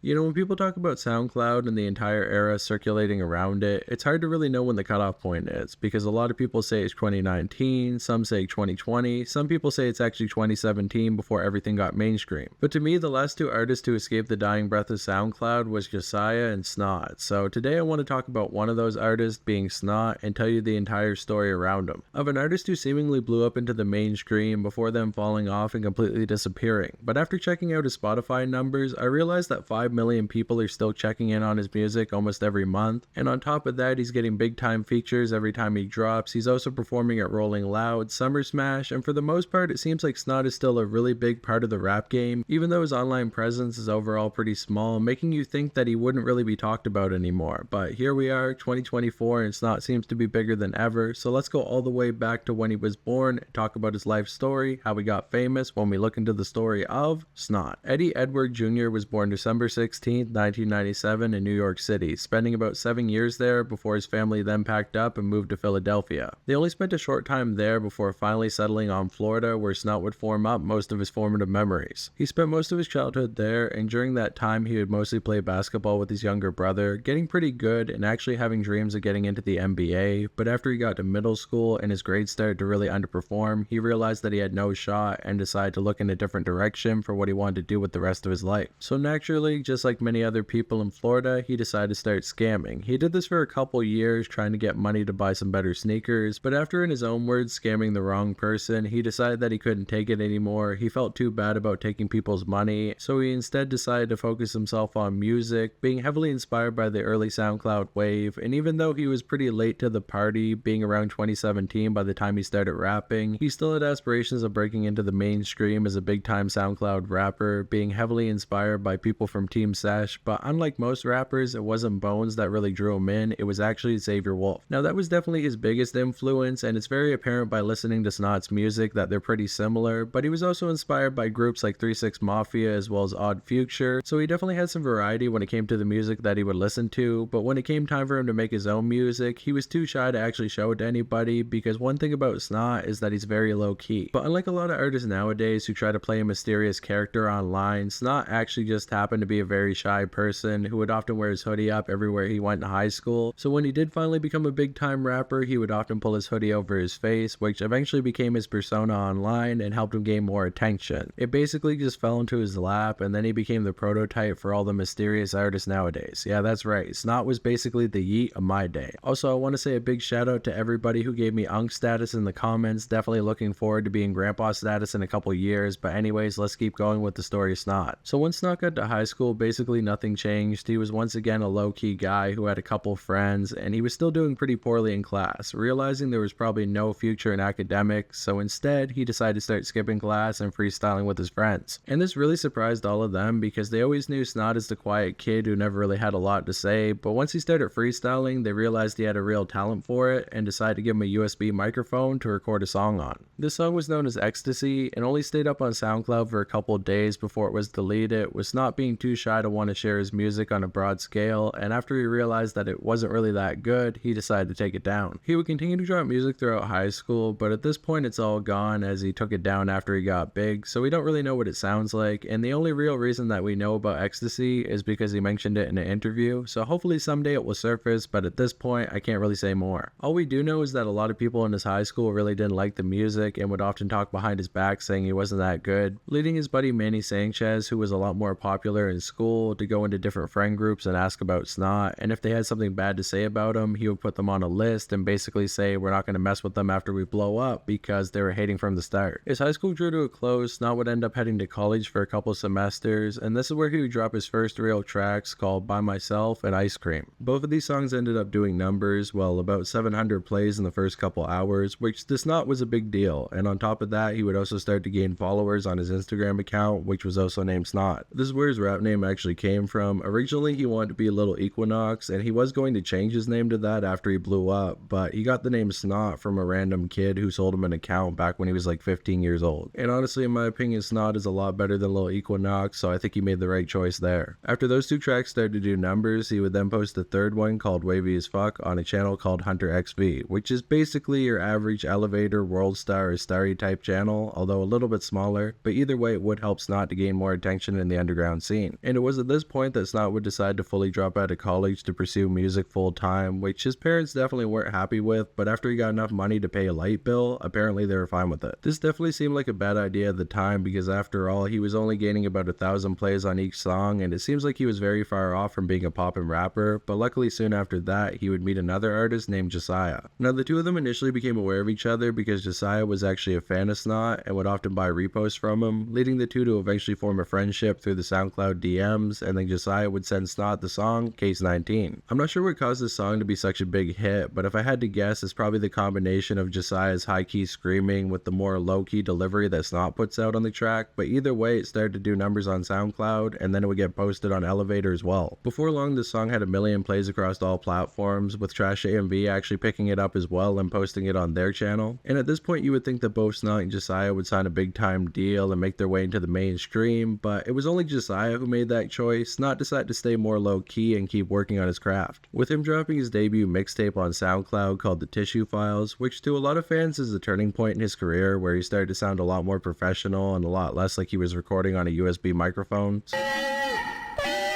You know, when people talk about SoundCloud and the entire era circulating around it, it's hard to really know when the cutoff point is, because a lot of people say it's 2019, some say 2020, some people say it's actually 2017 before everything got mainstream. But to me, the last two artists to escape the dying breath of SoundCloud was Josiah and Snot. So today I want to talk about one of those artists, being Snot, and tell you the entire story around him, of an artist who seemingly blew up into the mainstream before then falling off and completely disappearing. But after checking out his Spotify numbers, I realized that 5 million people are still checking in on his music almost every month, and on top of that, he's getting big time features every time he drops. He's also performing at Rolling Loud, Summer Smash, and for the most part it seems like Snot is still a really big part of the rap game, even though his online presence is overall pretty small, making you think that he wouldn't really be talked about anymore. But here we are, 2024, and Snot seems to be bigger than ever, so let's go all the way back to when he was born and talk about his life story, how he got famous, when we look into the story of Snot. Eddie Edward Jr. was born December 16th, 1997 in New York City, spending about 7 years there before his family then packed up and moved to Philadelphia. They only spent a short time there before finally settling on Florida, where Snot would form up most of his formative memories. He spent most of his childhood there, and during that time he would mostly play basketball with his younger brother, getting pretty good and actually having dreams of getting into the NBA, but after he got to middle school and his grades started to really underperform, he realized that he had no shot and decided to look in a different direction for what he wanted to do with the rest of his life. So naturally, just like many other people in Florida, he decided to start scamming. He did this for a couple years, trying to get money to buy some better sneakers, but after, in his own words, scamming the wrong person, he decided that he couldn't take it anymore. He felt too bad about taking people's money, so he instead decided to focus himself on music, being heavily inspired by the early SoundCloud wave. And even though he was pretty late to the party, being around 2017 by the time he started rapping, he still had aspirations of breaking into the mainstream as a big time SoundCloud rapper, being heavily inspired by people from Team Sesh. But unlike most rappers, it wasn't Bones that really drew him in, it was actually Xavier Wolf. Now that was definitely his biggest influence, and it's very apparent by listening to Snot's music that they're pretty similar, but he was also inspired by groups like 3 6 Mafia as well as Odd Future, so he definitely had some variety when it came to the music that he would listen to. But when it came time for him to make his own music, he was too shy to actually show it to anybody, because one thing about Snot is that he's very low key. But unlike a lot of artists nowadays who try to play a mysterious character online, Snot actually just happened to be a very shy person who would often wear his hoodie up everywhere he went in high school. So when he did finally become a big time rapper, he would often pull his hoodie over his face, which eventually became his persona online and helped him gain more attention. It basically just fell into his lap, and then he became the prototype for all the mysterious artists nowadays. Yeah, that's right, Snot was basically the Yeet of my day. Also, I want to say a big shout out to everybody who gave me Unk status in the comments. Definitely looking forward to being Grandpa status in a couple years, but anyways, let's keep going with the story of Snot. So when Snot got to high school, basically nothing changed. He was once again a low-key guy who had a couple friends, and he was still doing pretty poorly in class, realizing there was probably no future in academics, so instead he decided to start skipping class and freestyling with his friends. And this really surprised all of them, because they always knew Snot as the quiet kid who never really had a lot to say, but once he started freestyling, they realized he had a real talent for it and decided to give him a USB microphone to record a song on. This song was known as Ecstasy and only stayed up on SoundCloud for a couple days before it was deleted, with Snot being too shy to want to share his music on a broad scale, and after he realized that it wasn't really that good, he decided to take it down. He would continue to drop music throughout high school, but at this point it's all gone as he took it down after he got big, so we don't really know what it sounds like, and the only real reason that we know about Ecstasy is because he mentioned it in an interview, so hopefully someday it will surface, but at this point I can't really say more. All we do know is that a lot of people in his high school really didn't like the music and would often talk behind his back saying he wasn't that good, leading his buddy Manny Sanchez, who was a lot more popular in school, to go into different friend groups and ask about Snot, and if they had something bad to say about him, he would put them on a list and basically say we're not going to mess with them after we blow up, because they were hating from the start. His high school drew to a close. Snot would end up heading to college for a couple semesters, and this is where he would drop his first real tracks called By Myself and Ice Cream. Both of these songs ended up doing numbers, well, about 700 plays in the first couple hours, which to Snot was a big deal, and on top of that, he would also start to gain followers on his Instagram account, which was also named Snot. This is where his rap name actually came from. Originally, he wanted to be Little Equinox, and he was going to change his name to that after he blew up, but he got the name Snot from a random kid who sold him an account back when he was like 15 years old. And honestly, in my opinion, Snot is a lot better than Little Equinox, so I think he made the right choice there. After those two tracks started to do numbers, he would then post a third one called Wavy as Fuck on a channel called Hunter XV, which is basically your average elevator, world star, or starry type channel, although a little bit smaller, but either way it would help Snot to gain more attention in the underground scene. And it was at this point that Snot would decide to fully drop out of college to pursue music full time, which his parents definitely weren't happy with, but after he got enough money to pay a light bill, apparently they were fine with it. This definitely seemed like a bad idea at the time because after all, he was only gaining about 1,000 plays on each song, and it seems like he was very far off from being a poppin' rapper, but luckily soon after that, he would meet another artist named Josiah. Now the two of them initially became aware of each other because Josiah was actually a fan of Snot and would often buy reposts from him, leading the two to eventually form a friendship through the SoundCloud DMs, and then Josiah would send Snot the song Case 19. I'm not sure what caused this song to be such a big hit, but if I had to guess, it's probably the combination of Josiah's high-key screaming with the more low-key delivery that Snot puts out on the track, but either way it started to do numbers on SoundCloud and then it would get posted on Elevator as well. Before long the song had 1 million plays across all platforms, with Trash AMV actually picking it up as well and posting it on their channel, and at this point you would think that both Snot and Josiah would sign a big time deal and make their way into the mainstream, but it was only Josiah who made that choice. Snot decided to stay more low-key and keep working on his craft, with him dropping his debut mixtape on SoundCloud called The Tissue Files, which to a lot of fans is a turning point in his career where he started to sound a lot more professional and a lot less like he was recording on a USB microphone.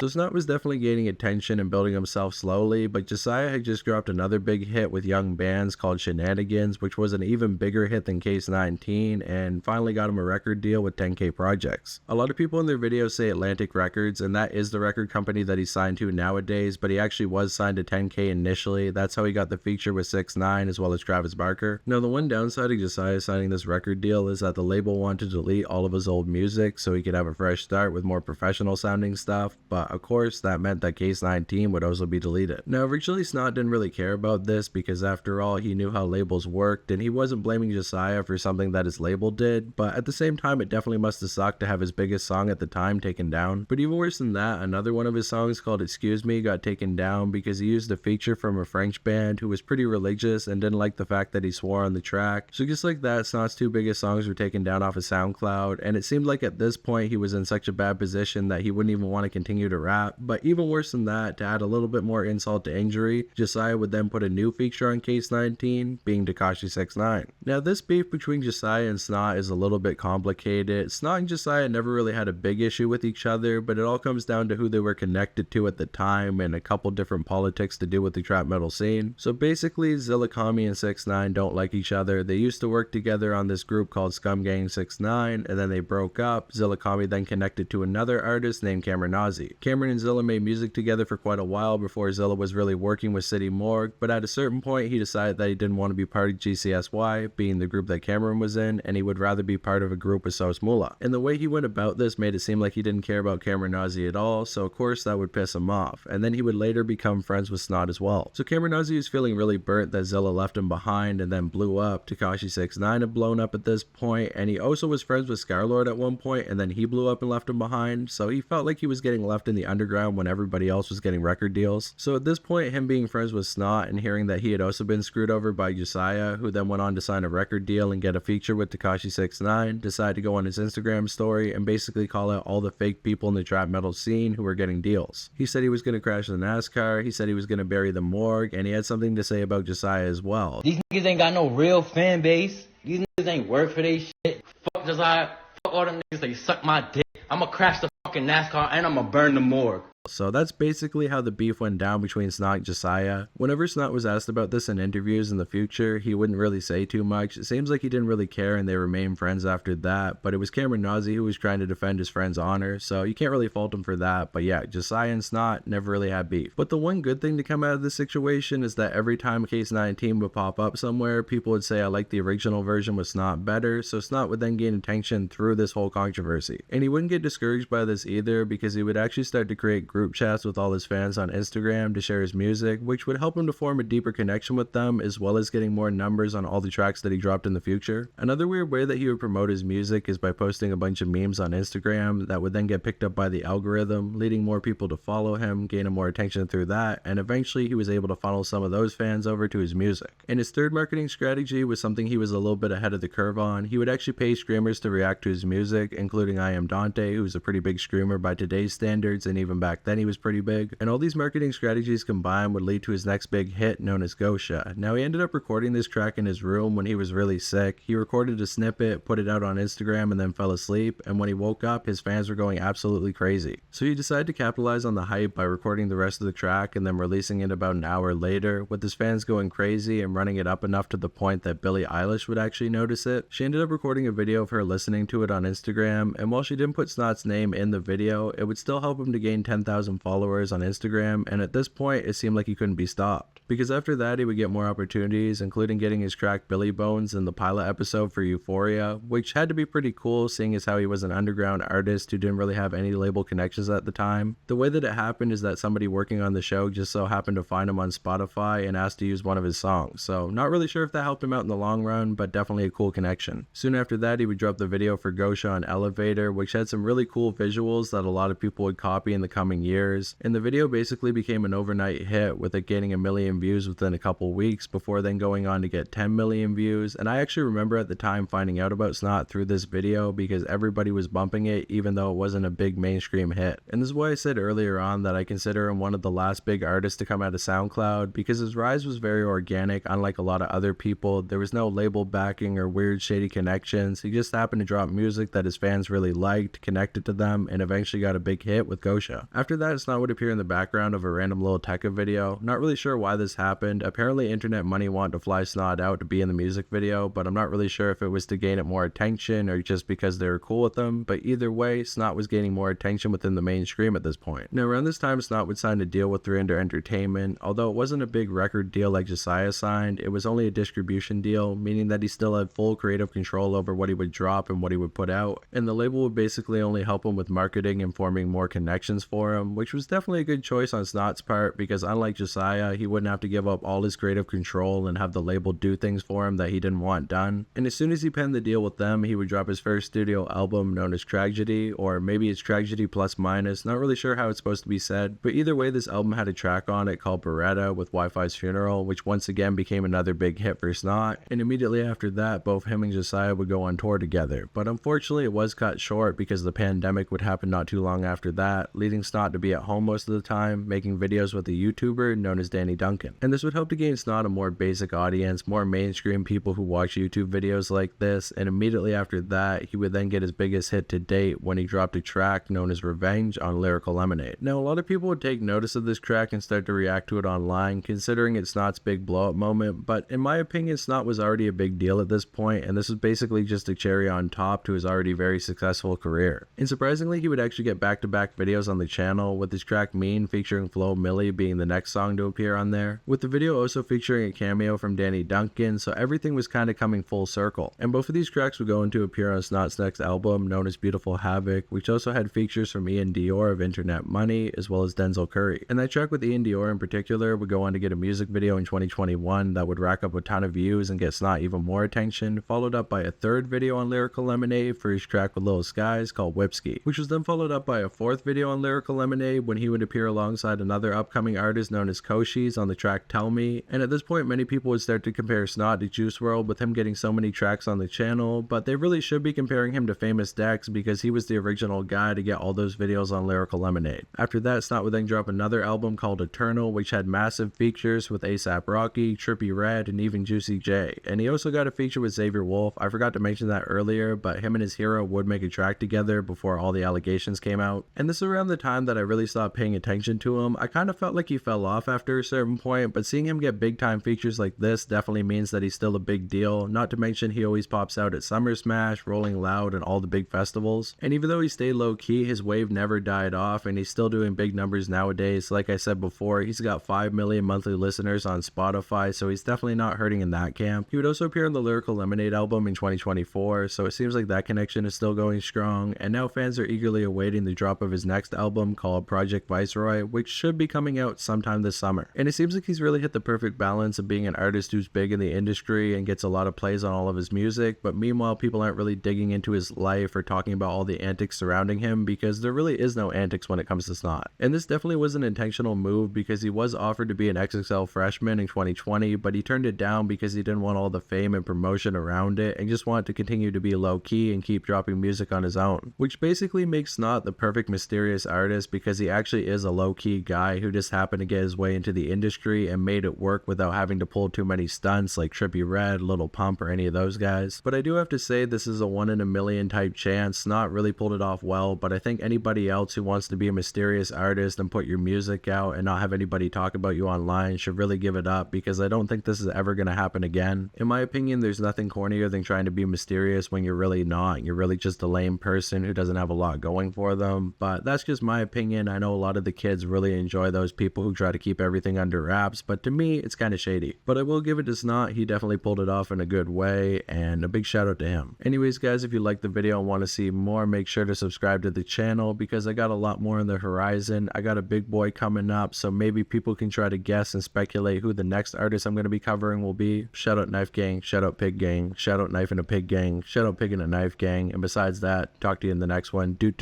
So Snot was definitely gaining attention and building himself slowly, but Josiah had just dropped another big hit with Young Bands called Shenanigans, which was an even bigger hit than Case 19, and finally got him a record deal with 10K Projects. A lot of people in their videos say Atlantic Records, and that is the record company that he's signed to nowadays, but he actually was signed to 10K initially. That's how he got the feature with 6ix9ine as well as Travis Barker. Now the one downside of Josiah signing this record deal is that the label wanted to delete all of his old music so he could have a fresh start with more professional sounding stuff, but of course that meant that Case 19 would also be deleted. Now originally Snot didn't really care about this because after all he knew how labels worked and he wasn't blaming Josiah for something that his label did, but at the same time it definitely must have sucked to have his biggest song at the time taken down. But even worse than that, another one of his songs called Excuse Me got taken down because he used a feature from a French band who was pretty religious and didn't like the fact that he swore on the track. So just like that, Snot's two biggest songs were taken down off of SoundCloud, and it seemed like at this point he was in such a bad position that he wouldn't even want to continue to rap. But even worse than that, to add a little bit more insult to injury, Josiah would then put a new feature on Case 19, being Tekashi 6ix9ine. Now this beef between Josiah and Snot is a little bit complicated. Snot and Josiah never really had a big issue with each other, but it all comes down to who they were connected to at the time and a couple different politics to do with the trap metal scene. So basically Zilla Kami and 6ix9ine don't like each other. They used to work together on this group called Scum Gang 6ix9ine, and then they broke up. Zilla Kami then connected to another artist named Cameron Nazi. Cameron and Zilla made music together for quite a while before Zilla was really working with City Morgue, but at a certain point he decided that he didn't want to be part of GCSY, being the group that Cameron was in, and he would rather be part of a group with Sos Mula. And the way he went about this made it seem like he didn't care about Cameron Nazi at all, so of course that would piss him off, and then he would later become friends with Snot as well. So Cameron Nazi was feeling really burnt that Zilla left him behind and then blew up. Tekashi 6ix9ine had blown up at this point, and he also was friends with Scarlord at one point, and then he blew up and left him behind, so he felt like he was getting left in the underground when everybody else was getting record deals. So at this point, him being friends with Snot and hearing that he had also been screwed over by Josiah, who then went on to sign a record deal and get a feature with Tekashi 6ix9ine, decided to go on his Instagram story and basically call out all the fake people in the trap metal scene who were getting deals. He said he was going to crash the NASCAR, he said he was going to bury the morgue, and he had something to say about Josiah as well. These niggas ain't got no real fan base. These niggas ain't work for they shit. Fuck Josiah. Fuck all them niggas, they suck my dick. I'ma crash the fucking NASCAR and I'ma burn the morgue. So that's basically how the beef went down between Snot and Josiah. Whenever Snot was asked about this in interviews in the future, he wouldn't really say too much. It seems like he didn't really care and they remained friends after that, but it was Cameron Nazi who was trying to defend his friend's honor, so you can't really fault him for that. But yeah, Josiah and Snot never really had beef. But the one good thing to come out of this situation is that every time Case 19 would pop up somewhere, people would say I like the original version with Snot better, so Snot would then gain attention through this whole controversy. And he wouldn't get discouraged by this either, because he would actually start to create group chats with all his fans on Instagram to share his music, which would help him to form a deeper connection with them, as well as getting more numbers on all the tracks that he dropped in the future. Another weird way that he would promote his music is by posting a bunch of memes on Instagram that would then get picked up by the algorithm, leading more people to follow him, gaining more attention through that, and eventually he was able to funnel some of those fans over to his music. And his third marketing strategy was something he was a little bit ahead of the curve on. He would actually pay screamers to react to his music, including I Am Dante, who's a pretty big screamer by today's standards and even back back then he was pretty big. And all these marketing strategies combined would lead to his next big hit known as Gosha. Now he ended up recording this track in his room when he was really sick. He recorded a snippet, put it out on Instagram, and then fell asleep, and when he woke up his fans were going absolutely crazy. So he decided to capitalize on the hype by recording the rest of the track and then releasing it about an hour later, with his fans going crazy and running it up enough to the point that Billie Eilish would actually notice it. She ended up recording a video of her listening to it on Instagram, and while she didn't put Snot's name in the video, it would still help him to gain 10,000 followers on Instagram, and at this point it seemed like he couldn't be stopped. Because after that he would get more opportunities, including getting his track Billy Bones in the pilot episode for Euphoria, which had to be pretty cool seeing as how he was an underground artist who didn't really have any label connections at the time. The way that it happened is that somebody working on the show just so happened to find him on Spotify and asked to use one of his songs, so not really sure if that helped him out in the long run, but definitely a cool connection. Soon after that he would drop the video for Gosha on Elevator, which had some really cool visuals that a lot of people would copy in the coming years, and the video basically became an overnight hit, with it gaining 1 million views within a couple weeks before then going on to get 10 million views. And I actually remember at the time finding out about Snot through this video because everybody was bumping it even though it wasn't a big mainstream hit. And this is why I said earlier on that I consider him one of the last big artists to come out of SoundCloud, because his rise was very organic. Unlike a lot of other people, there was no label backing or weird shady connections. He just happened to drop music that his fans really liked, connected to them, and eventually got a big hit with Gosha. After that, Snot would appear in the background of a random little Tekka video. Not really sure why this happened. Apparently internet money wanted to fly Snot out to be in the music video, but I'm not really sure if it was to gain it more attention or just because they were cool with him, but either way, Snot was gaining more attention within the mainstream at this point. Now around this time, Snot would sign a deal with 300 Entertainment. Although it wasn't a big record deal like Josiah signed, it was only a distribution deal, meaning that he still had full creative control over what he would drop and what he would put out, and the label would basically only help him with marketing and forming more connections for him, which was definitely a good choice on Snot's part, because unlike Josiah, he wouldn't have to give up all his creative control and have the label do things for him that he didn't want done. And as soon as he penned the deal with them, he would drop his first studio album known as Tragedy, or maybe it's Tragedy plus minus, not really sure how it's supposed to be said, but either way this album had a track on it called Beretta with Wi-Fi's Funeral, which once again became another big hit for Snot, and immediately after that both him and Josiah would go on tour together, but unfortunately it was cut short because the pandemic would happen not too long after that, leading Snot to be at home most of the time, making videos with a YouTuber known as Danny Duncan. And this would help to gain Snot a more basic audience, more mainstream people who watch YouTube videos like this, and immediately after that he would then get his biggest hit to date when he dropped a track known as Revenge on Lyrical Lemonade. Now a lot of people would take notice of this track and start to react to it online, considering it's Snot's big blow up moment, but in my opinion Snot was already a big deal at this point, and this was basically just a cherry on top to his already very successful career. And surprisingly he would actually get back-to-back videos on the channel, with his track Mean featuring Flo Milli being the next song to appear on there, with the video also featuring a cameo from Danny Duncan, so everything was kind of coming full circle. And both of these tracks would go on to appear on Snot's next album known as Beautiful Havoc, which also had features from Ian Dior of Internet Money as well as Denzel Curry. And that track with Ian Dior in particular would go on to get a music video in 2021 that would rack up a ton of views and get Snot even more attention, followed up by a third video on Lyrical Lemonade for his track with Lil Skies called Whipski, which was then followed up by a fourth video on Lyrical Lemonade when he would appear alongside another upcoming artist known as Koshis on the track Tell Me. And at this point many people would start to compare Snot to Juice WRLD with him getting so many tracks on the channel, but they really should be comparing him to Famous Dex because he was the original guy to get all those videos on Lyrical Lemonade. After that, Snot would then drop another album called Eternal, which had massive features with A$AP Rocky, Trippie Redd, and even Juicy J. And he also got a feature with Xavier Wolf. I forgot to mention that earlier, but him and his hero would make a track together before all the allegations came out. And this is around the time that I really stopped paying attention to him. I kind of felt like he fell off after a certain point, but seeing him get big time features like this definitely means that he's still a big deal, not to mention he always pops out at Summer Smash, Rolling Loud, and all the big festivals. And even though he stayed low key, his wave never died off, and he's still doing big numbers nowadays. Like I said before, he's got 5 million monthly listeners on Spotify, so he's definitely not hurting in that camp. He would also appear on the Lyrical Lemonade album in 2024, so it seems like that connection is still going strong, and now fans are eagerly awaiting the drop of his next album called Project Viceroy, which should be coming out sometime this summer. And it seems like he's really hit the perfect balance of being an artist who's big in the industry and gets a lot of plays on all of his music, but meanwhile people aren't really digging into his life or talking about all the antics surrounding him, because there really is no antics when it comes to Snot. And this definitely was an intentional move, because he was offered to be an XXL freshman in 2020, but he turned it down because he didn't want all the fame and promotion around it and just wanted to continue to be low key and keep dropping music on his own, which basically makes Snot the perfect mysterious artist because he actually is a low-key guy who just happened to get his way into the industry and made it work without having to pull too many stunts like Trippie Redd, Lil Pump, or any of those guys. But I do have to say this is a 1 in a million type chance. Snot really pulled it off well, but I think anybody else who wants to be a mysterious artist and put your music out and not have anybody talk about you online should really give it up, because I don't think this is ever going to happen again. In my opinion, there's nothing cornier than trying to be mysterious when you're really not. You're really just a lame person who doesn't have a lot going for them. But that's just my opinion. I know a lot of the kids really enjoy those people who try to keep everything under wraps, but to me, it's kind of shady. But I will give it to Snot. He definitely pulled it off in a good way, and a big shout out to him. Anyways, guys, if you liked the video and want to see more, make sure to subscribe to the channel, because I got a lot more on the horizon. I got a big boy coming up, so maybe people can try to guess and speculate who the next artist I'm going to be covering will be. Shout out Knife Gang, shout out Pig Gang, shout out Knife and a Pig Gang, shout out Pig and a Knife Gang, and besides that, talk to you in the next one. Do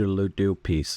peace.